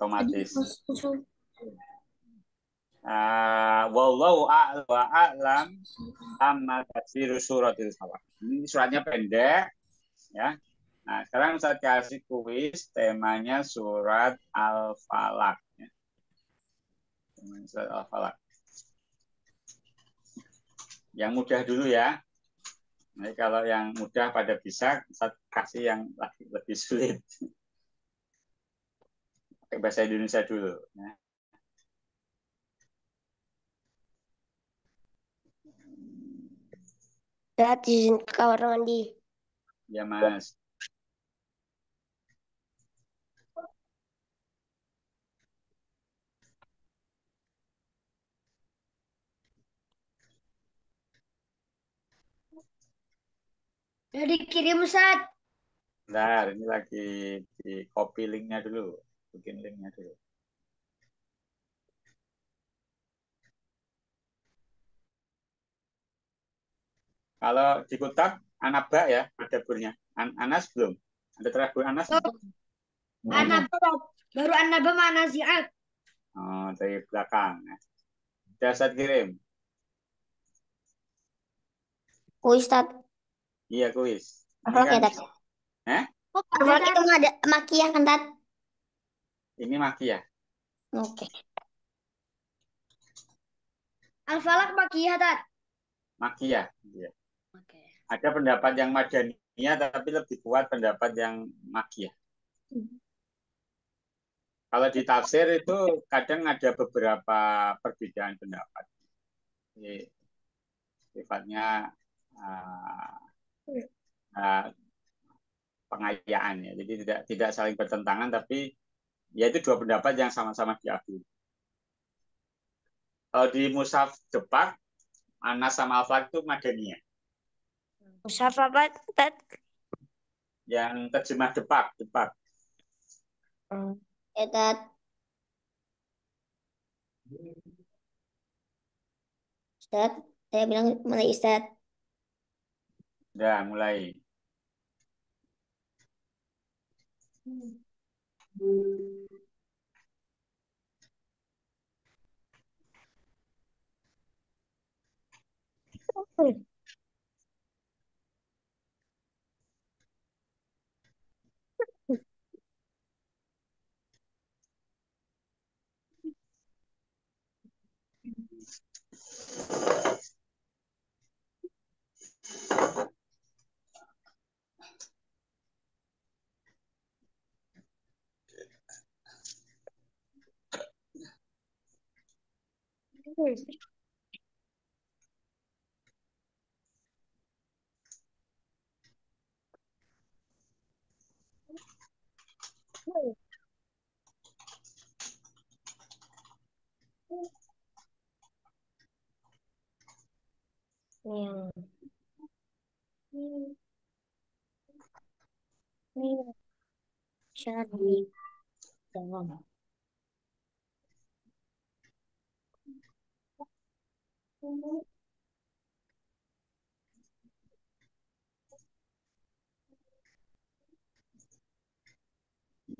otomatis. Wallahu a'lam amma tafsir suratil falaq. Ini suratnya pendek ya. Nah, sekarang saya kasih kuis temanya surat Al-Falaq ya. Surat Al-Falaq. Yang mudah dulu ya. Nah, kalau yang mudah pada bisa, saya kasih yang lebih sulit. Pakai bahasa Indonesia dulu ya. Lihat di kamar mandi. Ya, Mas. Udah dikirim, Ustaz. Bentar, ini lagi di copy linknya dulu. Bikin linknya dulu. Kalau di Kutab, Anaba ya, ada burnya. Anas belum? Ada terakhir Anas? Anaba. Baru Anaba mana Nazi'at. Oh, dari belakang. Sudah saya kirim. Ustaz. Iya, kuis. Ini Al-Falaq kan, ya, Tat? eh? Al-Falaq itu nggak ada makiyah kan, Tat? Ini maki ya? Oke. Al-Falaq makiyah, Tat? Maki ya? Iya. Oke. Ada pendapat yang Madaniyah, tapi lebih kuat pendapat yang maki ya. Kalau di tafsir itu kadang ada beberapa perbedaan pendapat. Jadi, sifatnya uh, uh, pengayaan ya. Jadi tidak saling bertentangan, tapi ya itu dua pendapat yang sama-sama diakui. Kalau di Mushaf Depak, Anas sama Al-Falaq itu Madaniyah. Mushaf apa, Tat? Yang terjemah Depak, Depak. Ya, Tat. Ustaz, saya bilang mulai Ustaz. Udah mulai.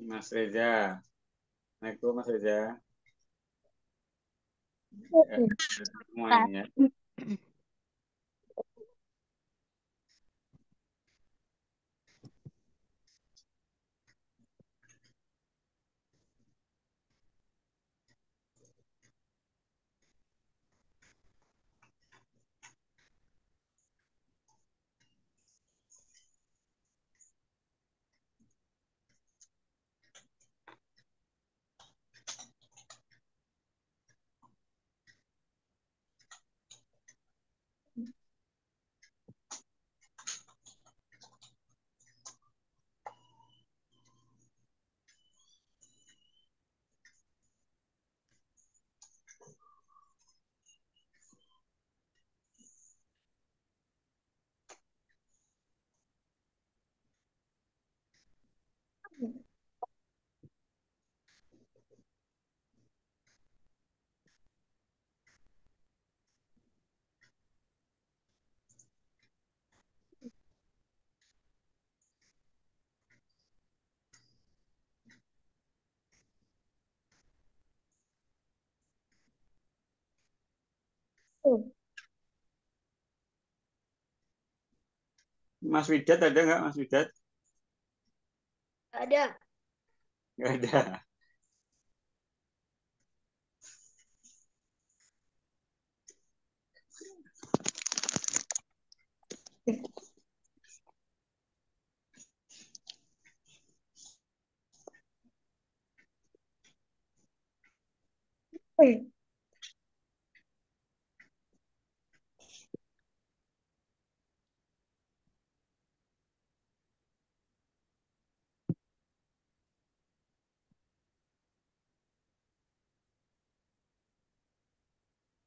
Mas Reza. Assalamualaikum Mas Reza. Ya, semuanya. Mas Widat ada nggak, Mas Widat? Ada. Nggak ada.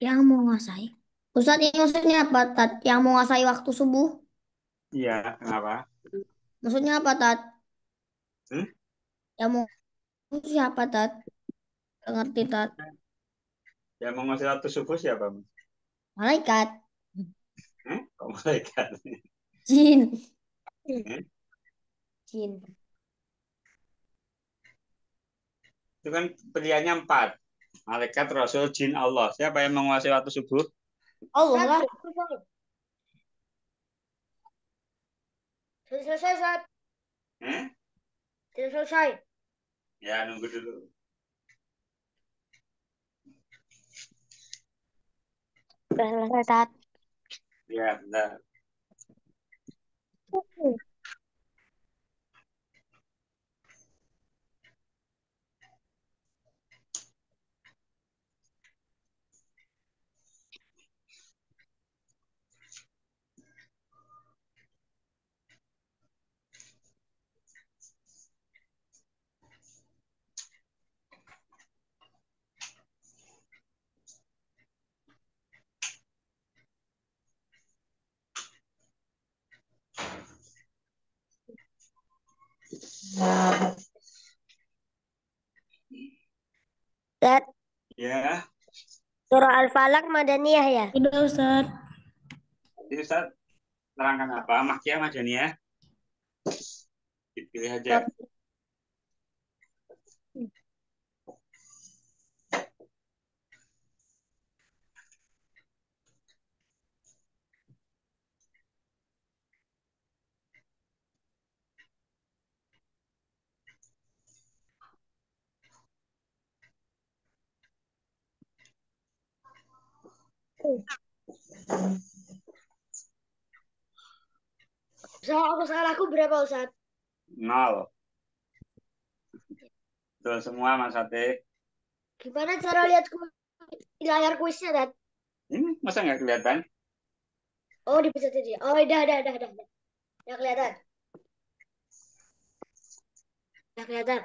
Yang menguasai. Ustadz, ini maksudnya apa, Tat? Yang menguasai waktu subuh? Iya, kenapa? Maksudnya apa, Tat? Hmm? Yang mau siapa, Tat? Nggak ngerti, Tat. Yang menguasai waktu subuh siapa, Mas? Malaikat. Kok malaikat? Jin. Hmm? Jin. Itu kan pilihannya 4. Malaikat, Rasul, Jin, Allah. Siapa yang menguasai waktu subuh? Allah lah. Sudah selesai, Ustaz. Hmm? Sudah selesai. Ya, nunggu dulu. Sudah selesai, Tat. Ya, bentar. Tat, Ya, surah Al-Falaq Madaniyah ya? Sudah, Ustaz. jadi Ustaz terangkan apa? Makkiyah, Madaniyah? Dipilih aja. Salahku berapa, Ustaz? 0. Betul semua, Mas Ate. Gimana cara lihat layar kuisnya, Tat? Ini masa nggak kelihatan? Oh, bisa jadi. Oh, udah. Udah kelihatan. Udah kelihatan.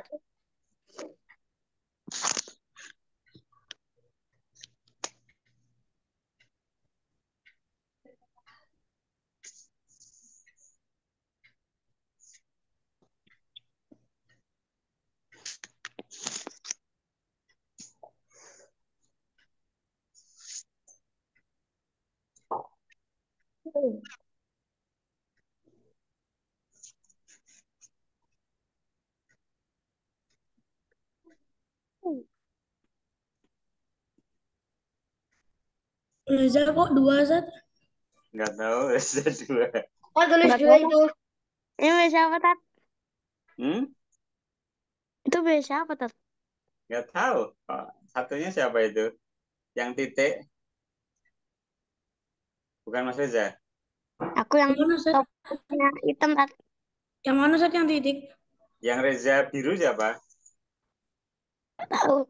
Reza kok dua, Zat? Nggak tahu, ada 2. Oh, tulis Nggak dua tahu. itu. Ini biasa apa, Tat? Hmm? Itu biasa apa, Tat? Nggak tahu. Oh, satunya siapa itu? Yang titik? Bukan Mas Reza? Aku yang Yang mana, Zat? topinya hitam, Tat. Yang mana, Zat, yang titik? Yang Reza biru siapa?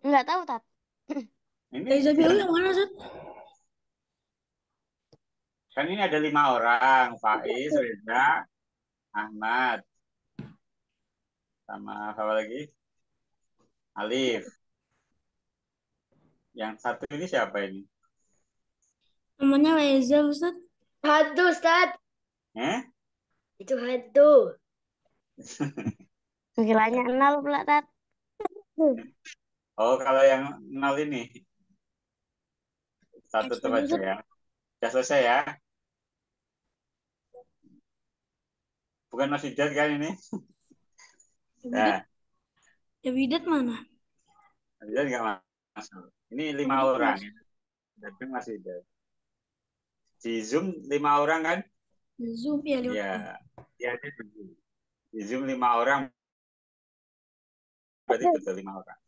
Nggak tahu, Tat. Ini Reza biru yang mana, Zat? kan ini ada 5 orang. Faiz, Reza, Ahmad, sama apa lagi? Alif. Yang satu ini siapa ini? Namanya Reza, Ustaz. Hantu, Ustaz. Eh? Itu hantu. Nilainya 0 pula, Tat. Oh, kalau yang 0 ini. Satu tutup aja ya. Sudah selesai ya. Bukan Mas Widat kan ini? Ya, Ya, Widat mana? Mas Widat nggak masuk. Ini 5 orang. Ya. Tapi Mas Widat. Di Zoom 5 orang kan? Zoom ya Ya, ya ini betul. Di Zoom 5 orang, berarti betul 5 orang.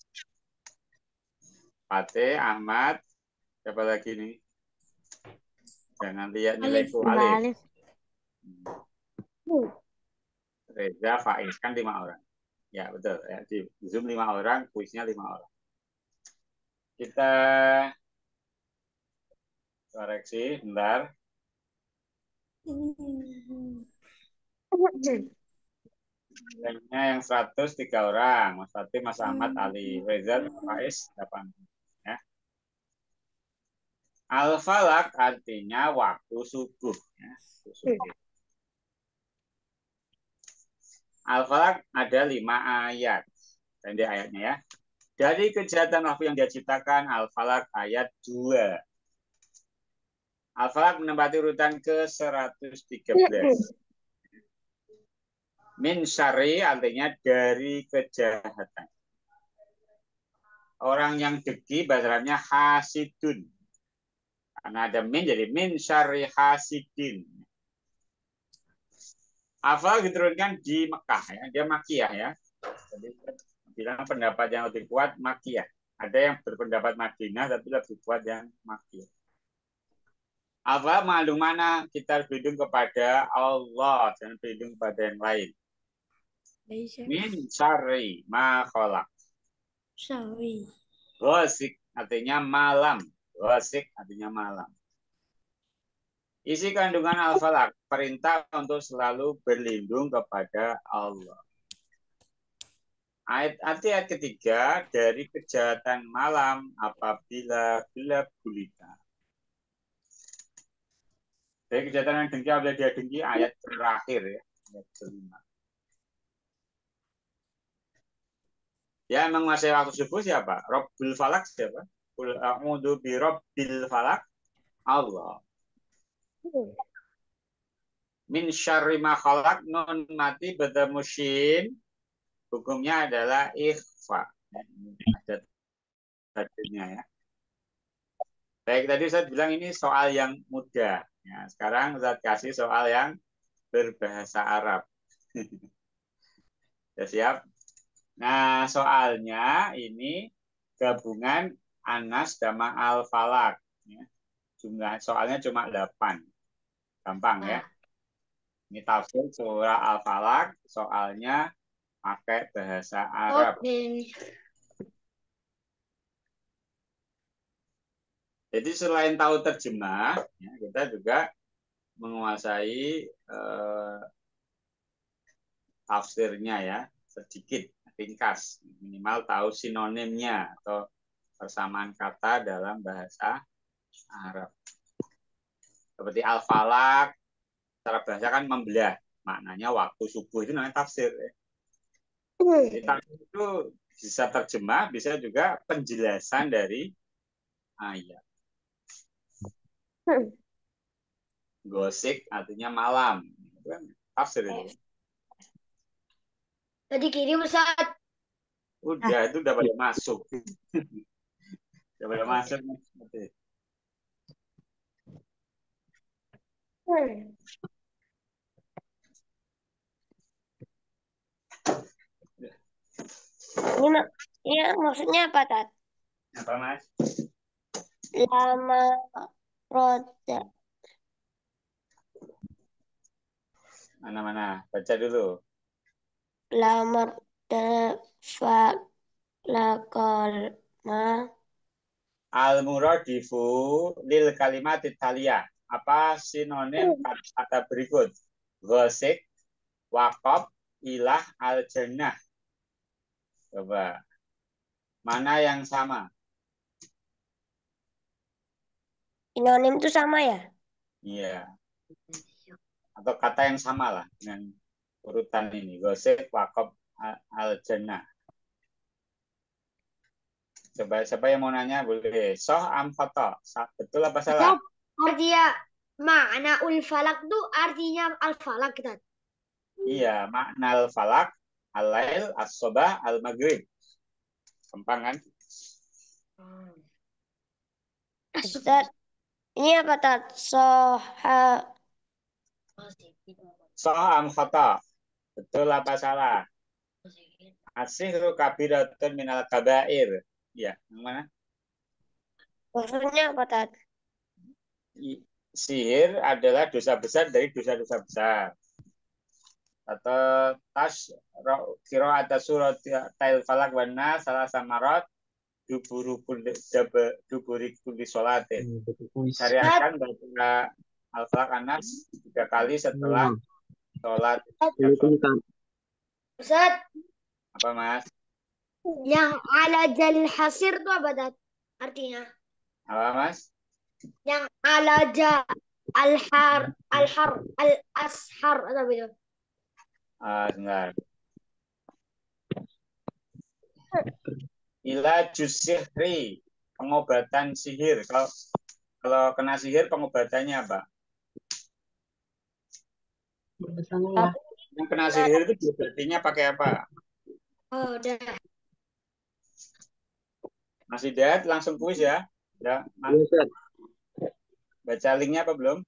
Fatih, Ahmad, siapa lagi nih? Jangan lihat nilaiku. Mbak Alif. Alif. Reza, Faiz, kan 5 orang. Ya, betul. Ya, di Zoom 5 orang, kuisnya 5 orang. Kita koreksi, bentar. Nilainya yang 100 3 orang. Mas Fatih, Mas Ahmad, Ali, Reza, Faiz, 8. Ya. Al-Falak artinya waktu subuh. Ya. Al-Falak ada 5 ayat. Pendek ayatnya ya. Dari kejahatan waktu yang dia ciptakan, Al-Falak ayat 2. Al-Falak menempati urutan ke-113. Min syari artinya dari kejahatan. Orang yang degi bahasa Arabnya hasidun. Karena ada min jadi min syari hasidin. Al-Falak diturunkan di Mekah ya, dia makiyah ya. Jadi bilang pendapat yang lebih kuat makiyah. Ada yang berpendapat Madinah tapi lebih kuat yang makiyah. Al-Falak mengandung mana kita berlindung kepada Allah dan berlindung kepada yang lain. Min syarri ma khalaq. Sorry. Ghasik artinya malam. Ghasik artinya malam. Isi kandungan Al-Falak, perintah untuk selalu berlindung kepada Allah. Ayat ketiga, dari kejahatan malam apabila gelap gulita. Dari kejahatan yang dengki apabila dia dengki, ayat terakhir ya. Ayat kelima. Ya menguasai waktu subuh siapa? Rabbul Falak siapa? Qul a'udzu bi Rabbil Falak. Allah. Min syarri ma khalaq, nun mati bertemu shin. Hukumnya adalah ikhfa. Ada tadinya ya. Baik, tadi saya bilang ini soal yang mudah. Ya, sekarang saya kasih soal yang berbahasa Arab. Ya, siap? Nah, soalnya ini gabungan Anas sama Al-Falak. Ya. Jumlah soalnya cuma 8. Gampang ya. Ini tafsir surah Al-Falak, soalnya pakai bahasa Arab. Jadi selain tahu terjemah, ya, kita juga menguasai tafsirnya ya, sedikit, ringkas. Minimal tahu sinonimnya atau persamaan kata dalam bahasa Arab. Seperti al-falak, secara bahasa kan membelah. Maknanya waktu subuh itu namanya tafsir. Ya. Jadi tafsir itu bisa terjemah, bisa juga penjelasan dari ayat. Gosik artinya malam. Itu kan tafsir itu. Tadi kirim Ustaz. Udah, itu udah pada masuk. Udah pada masuk. Ini maksudnya apa, Tat? Apa, Mas? Lama roda. Mana-mana? Baca dulu. Lamar dafa lakol ma. Al-muradifu lil kalimat Italia. Apa sinonim kata berikut? Gosik, wakop, ilah, al-jannah. Coba. Mana yang sama? Sinonim itu sama ya? Iya. Atau kata yang sama lah dengan urutan ini. Gosik, wakop, al-jannah. Coba siapa yang mau nanya boleh. Soh am foto. Betul apa salah? Artinya makna ul-falak tuh artinya al-falak kita. Iya, makna al-falak, al-lail, as-sobah, al-maghrib. Gampang kan? Ustaz, ini apa, Tat? Soha So'am khata. Betul apa salah? Asihru kabiratun minal kabair. Ya, yang mana? Maksudnya apa, Tat? Sihir adalah dosa besar dari dosa-dosa besar. Atau kiro atas surat tail falak wana salah samarot duburi kulli sholatin. Syariatkan baca al-falak anas 3 kali setelah sholat. Ustaz, Apa mas? yang ala jalil hasir itu apa, Tat? Artinya? Apa mas? Yang ala al-ashar atau itu? Sebentar. Ila jusihri, pengobatan sihir. Kalau kena sihir pengobatannya apa? Yang kena sihir itu diobatinya pakai apa? Oh, udah. Mas Hidayat langsung kuis ya. Ya, baca linknya apa belum?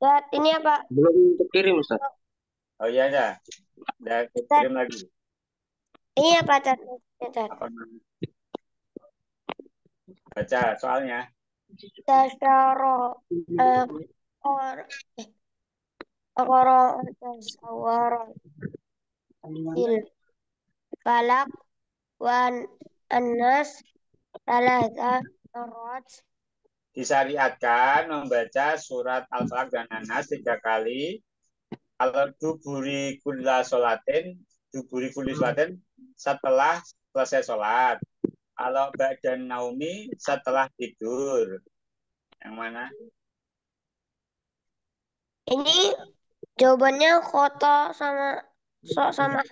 Tat, ini apa? Belum terkirim, Ustaz. Oh iya ya. Udah kirim lagi. Ini apa, Tat? Ya, Tat. Apa namanya? Baca soalnya. Tasyaro akoro tasawaro il falak wan anas talata marot. Disyariatkan membaca surat Al-Falaq dan An-Nas 3 kali. Kalau duburi kulli sholatin setelah selesai sholat. Kalau badan naumi setelah tidur. Yang mana? Ini jawabannya kota sama sama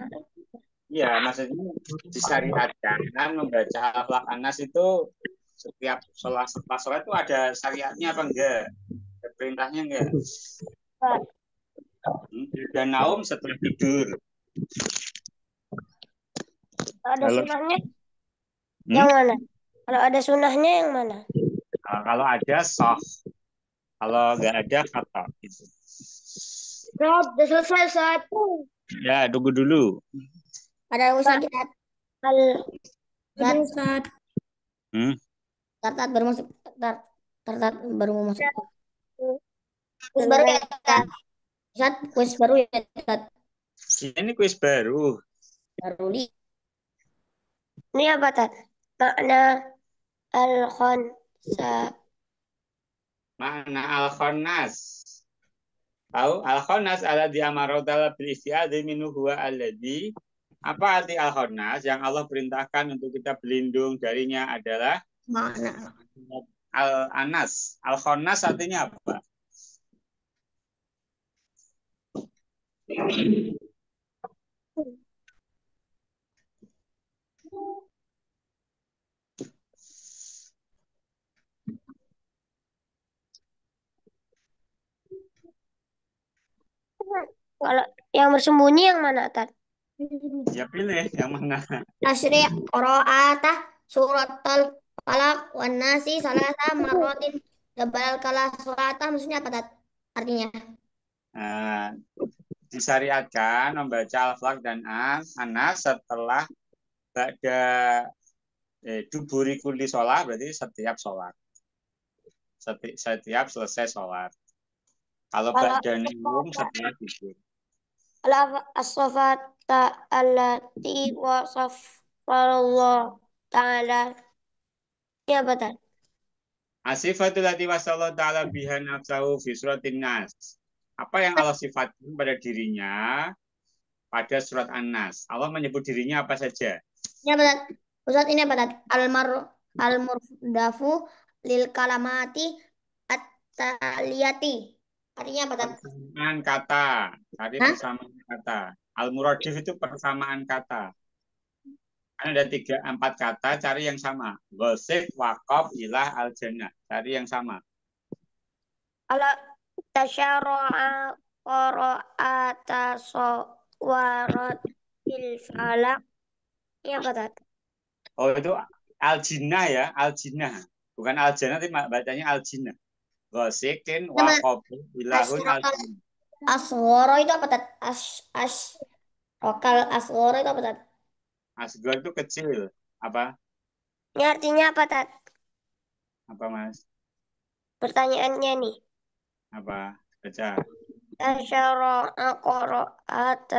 Iya, maksudnya disyariatkan membaca Al-Falaq An-Nas itu setiap setelah sholat itu ada syariatnya apa enggak? Ada perintahnya enggak? Dan naum setelah tidur. ada Kalau- sunahnya yang mana? Kalau ada sunahnya yang mana? Kalau ada sah, kalau nggak ada kata gitu. Rob, udah selesai satu. Ya, tunggu dulu. Ada urusan kita. Al Tat, Hmm? tat baru masuk. Tat baru mau masuk. Kuis baru ya, Tat. Tat, kuis baru ya, Tat. Ini kuis baru. Baru di. Ini apa, Tat? Makna al-khansa. Makna al-khannas. Tahu al-khannas alladzi amara ta'ala bil isti'adzi minhu huwa alladzi. Apa arti al-khannas? Yang Allah perintahkan untuk kita berlindung darinya adalah Mana? al-anas. Al-khannas artinya apa? Kalau yang bersembunyi yang mana, Tat? Ya pilih yang mana. Tasri qira'atah suratul falaq wan nasi salasa marratin jabal kala suratah maksudnya apa, Tat? Artinya. Nah, disyariatkan membaca Al-Falaq dan An-Nas setelah ba'da duburi kulli sholat, berarti setiap sholat. Setiap selesai sholat. Kalau ba'da naum setelah tidur. As-safata allati wasafallahu ta'ala. Ini apa, Tat? Asifatul lati wasallallahu ta'ala biha nafsahu fi suratin Nas. Apa yang Allah sifatkan pada dirinya pada surat An-Nas? Allah menyebut dirinya apa saja? Ini apa, Tat? Ustaz, ini apa, Tat? Al-murdafu lil kalamati at-taliyati. Artinya apa, Tat? Persamaan kata. Cari Hah? persamaan kata. Al-muradif itu persamaan kata. Kan ada 4 kata, cari yang sama. Gosip, wakof, ilah, al-jannah. Cari yang sama. Ala tasyara'a qara'ata sawaratil falak. Ini apa, Tat? Oh itu al-jinnah ya, al-jinnah. Bukan al-jannah, tapi bacanya al-jinnah. Gosikin wa Nama qabl ilahun al asyrokal asworo itu apa tat? Rokal asworo itu apa tat? asgor itu kecil. Apa? Ini artinya apa, Tat? Apa Mas? Pertanyaannya nih. Apa? Baca. Asyara qira'at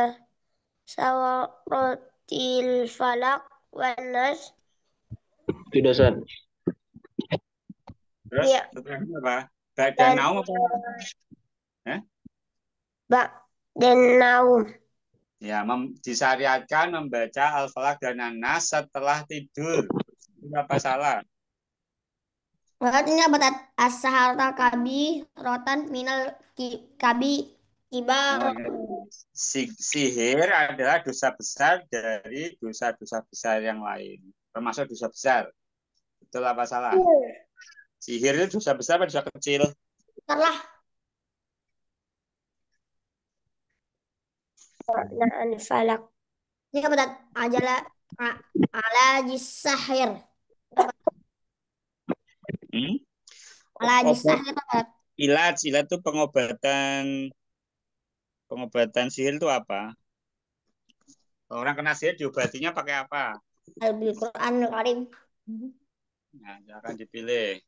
sawaratil falak wan nas. Sudah, San. Terus Ya, setelahnya apa? Dan dan naum apa? Eh? ba dan naum. Ya, disyariatkan membaca Al-Falaq dan An-Nas setelah tidur. Itu apa salah? Berarti ini apa tat? As-saharatal kabi rotan minal kabi kibar. Oh, ya. Sihir adalah dosa besar dari dosa-dosa besar yang lain. Termasuk dosa besar. Betul apa salah? Sihir itu dosa besar atau dosa kecil? Bentarlah. Qira'an falak. Ini apa tat? Ala jisahir. Hmm? Ala Obat jisahir apa tat? ilat itu pengobatan sihir itu apa? Kalau orang kena sihir diobatinya pakai apa? Al-bil Quran Karim. Nah, akan dipilih.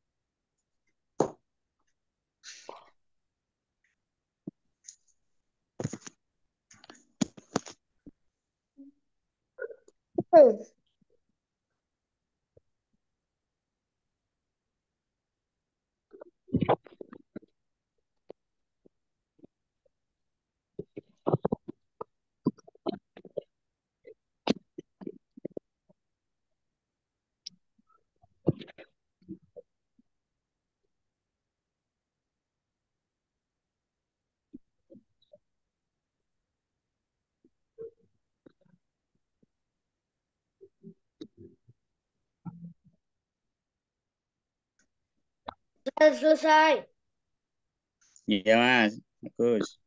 Sudah selesai. Iya, Mas. Bagus.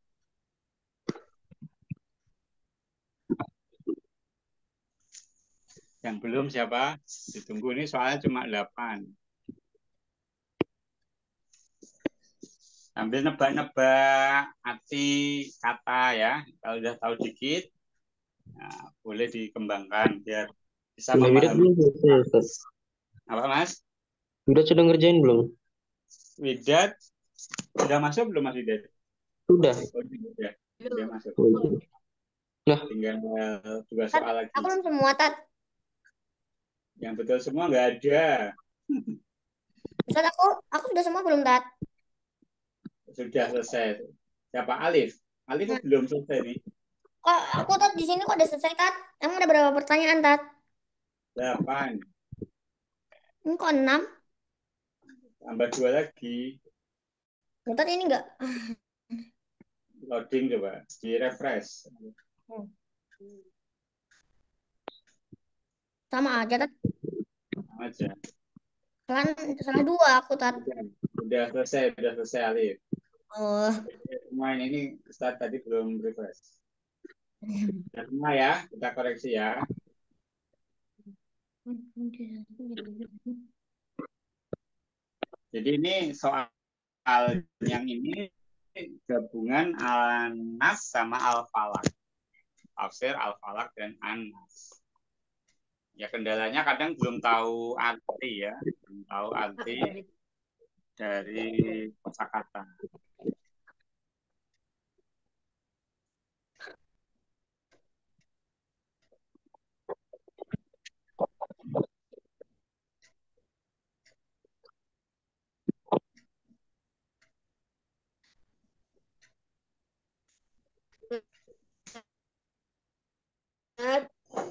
Yang belum siapa? Ditunggu ini soalnya cuma 8. Sambil nebak-nebak arti kata ya. Kalau udah tahu dikit, nah, boleh dikembangkan biar bisa Sudah Widat memahami. belum selesai, Ustaz? Apa, Mas? Widat sudah ngerjain belum? Widat sudah masuk belum, Mas Widat? Sudah. Oh, sudah. Sudah masuk. Oh, iya. Nah, Tinggal 2 Tat, soal lagi. aku belum semua tat. Yang betul semua nggak ada. Ustaz aku sudah semua belum tat. Sudah selesai. Siapa? Alif? Alif Nah, belum selesai nih. kok aku tat di sini kok udah selesai tat? Emang ada berapa pertanyaan tat? 8. Ini kok 6? Tambah 2 lagi. Tat ini enggak. Loading coba. Di refresh. Sama aja tat. Aja. Salah 2 aku tat. Udah selesai Alif. Oh. Semua ini start tadi belum refresh. Dan semua ya, kita koreksi ya. Jadi ini soal yang ini gabungan An-Nas sama Al-Falaq. Tafsir Al-Falaq dan An-Nas. Ya kendalanya kadang belum tahu arti ya, belum tahu arti dari kosakata.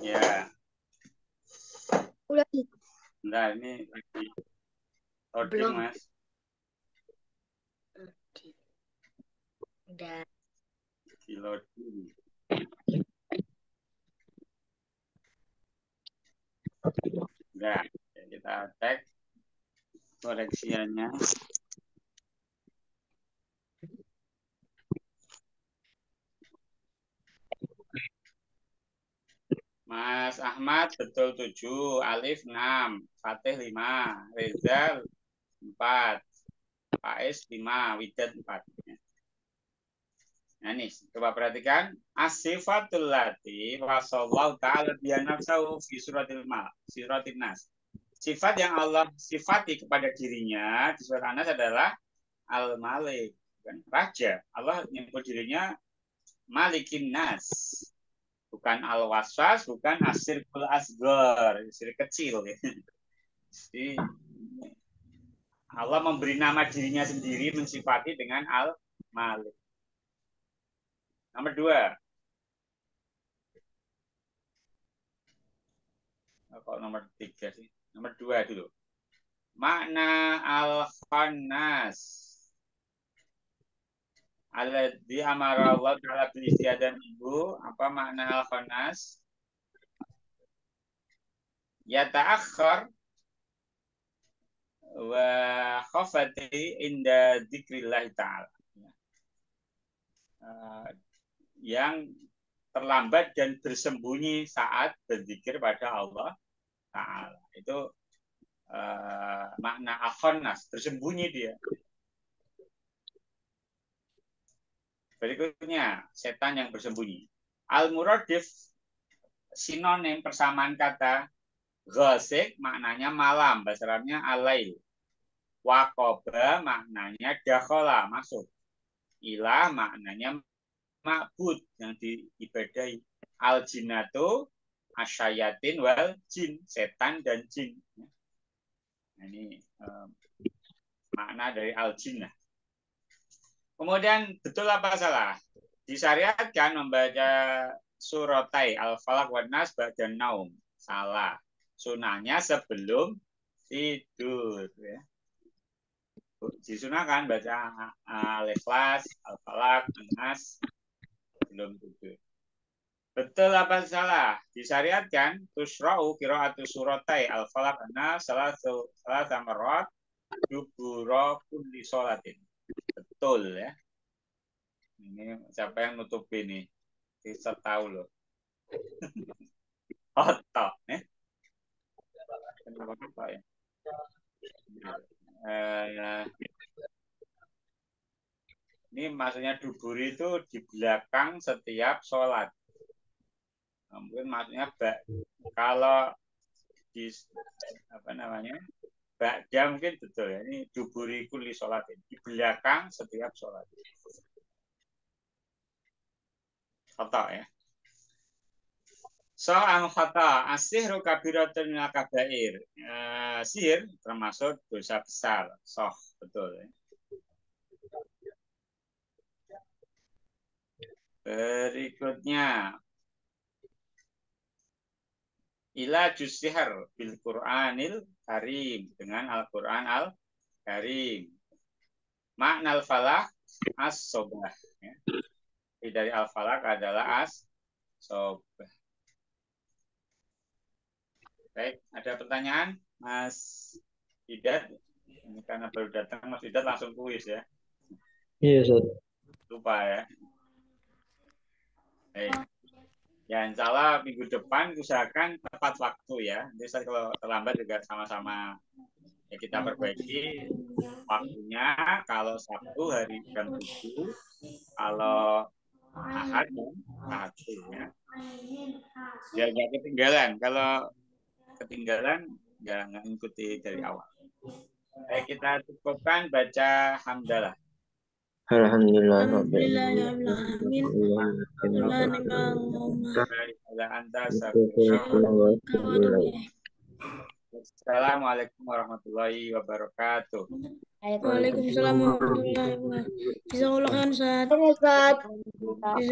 Ya, Udah. nah ini lagi loading Belum. Mas. Udah. Di loading. Nah, kita cek koreksiannya. Mas Ahmad betul 7, Alif 6, Fatih 5, Reza 4. Faiz 5, Widad 4. Nah, ini coba perhatikan as-sifatul lati wasallahu ta'ala biha nafsahu fi suratil nas. Sifat yang Allah sifati kepada dirinya di surat An-Nas adalah Al-Malik, raja. Allah menyebut dirinya Malikin Nas. Bukan Al-Waswas, bukan Asirkul Asgor, sir kecil. Jadi Allah memberi nama dirinya sendiri mensifati dengan Al-Malik. Nomor 2. Kok nomor 3 sih? Nomor 2 dulu. Makna al-khannas. Alladzi amara Allah ta'ala bil istiadan ibu. Apa makna al-khannas? Yata'akhkhar wa khafati inda dzikrillah ta'ala. Yang terlambat dan bersembunyi saat berzikir pada Allah Ta'ala. Itu makna al-khannas, bersembunyi dia. Berikutnya, setan yang bersembunyi. Al-muradif, sinonim persamaan kata ghasik maknanya malam, bahasa Arabnya al-lail. Waqaba maknanya dakhala, masuk. Ilah maknanya ma'bud, yang diibadahi. Al-jinnatu asyayatin wal jin, setan dan jin. Nah, ini makna dari al-jinnah. Kemudian betul apa salah? Disyariatkan membaca suratai al-falaq wan nas ba'da naum. Salah. Sunahnya sebelum tidur, ya. Disunahkan baca al-ikhlas, al-falaq, an-nas sebelum tidur. Betul apa salah? Disyariatkan tusra'u qira'atu suratai al-falaq an-nas salah samarat dubura kulli sholatin. Betul, ya. Ini siapa yang nutup ini? Bisa tahu loh. Otak, ya. Kenapa ya? Ini maksudnya duburi itu di belakang setiap sholat. Mungkin maksudnya kalau di apa namanya? Ba'da mungkin betul ya. Ini duburi kulli sholat, di belakang setiap sholat. Khata ya. So'al khata, as-sihru kabiratun minal kabair. Sihir termasuk dosa besar. Soh, betul ya. Berikutnya, ila jusihar bil Qur'anil Karim, dengan Al-Quran Al-Karim. Makna al-falah as-sobah. Ya. Dari al-falah adalah as-sobah. Baik, ada pertanyaan, Mas Didat? Ini karena baru datang, Mas Didat langsung kuis ya. Iya, Ustaz. Lupa ya. Baik. Ya, insya Allah minggu depan usahakan tepat waktu ya. Jadi kalau terlambat juga sama-sama ya kita perbaiki waktunya. Kalau Sabtu hari jam 7, kalau Ahad jam 1 ya. Ya nggak ketinggalan. Kalau ketinggalan nggak ngikuti dari awal. Baik, kita cukupkan baca hamdalah. Alhamdulillah. Assalamualaikum warahmatullahi wabarakatuh. Waalaikumsalam warahmatullahi wabarakatuh. Jazakallahu khairan, Ustaz. Ustaz.